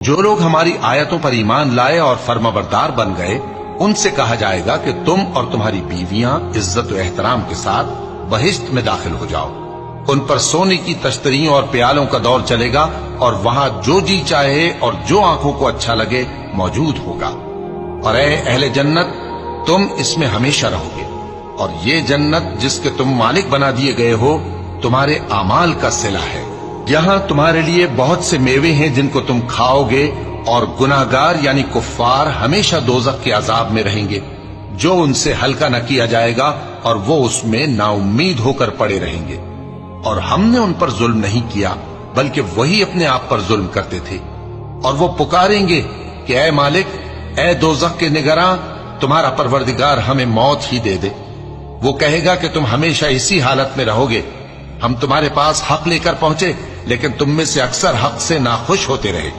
جو لوگ ہماری آیتوں پر ایمان لائے اور فرمانبردار بن گئے ان سے کہا جائے گا کہ تم اور تمہاری بیویاں عزت و احترام کے ساتھ بہشت میں داخل ہو جاؤ. ان پر سونے کی تشتریوں اور پیالوں کا دور چلے گا اور وہاں جو جی چاہے اور جو آنکھوں کو اچھا لگے موجود ہوگا. اور اے اہل جنت تم اس میں ہمیشہ رہو گے، اور یہ جنت جس کے تم مالک بنا دیے گئے ہو تمہارے اعمال کا صلہ ہے. یہاں تمہارے لیے بہت سے میوے ہیں جن کو تم کھاؤ گے، اور گناہگار یعنی کفار ہمیشہ دوزخ کے عذاب میں رہیں گے جو ان سے ہلکا نہ کیا جائے گا، اور وہ اس میں نا امید ہو کر پڑے رہیں گے. اور ہم نے ان پر ظلم نہیں کیا بلکہ وہی اپنے آپ پر ظلم کرتے تھے. اور وہ پکاریں گے کہ اے مالک، اے دوزخ کے نگراں، تمہارا پروردگار ہمیں موت ہی دے دے. وہ کہے گا کہ تم ہمیشہ اسی حالت میں رہو گے. ہم تمہارے پاس حق لے کر پہنچے لیکن تم میں سے اکثر حق سے ناخوش ہوتے رہے.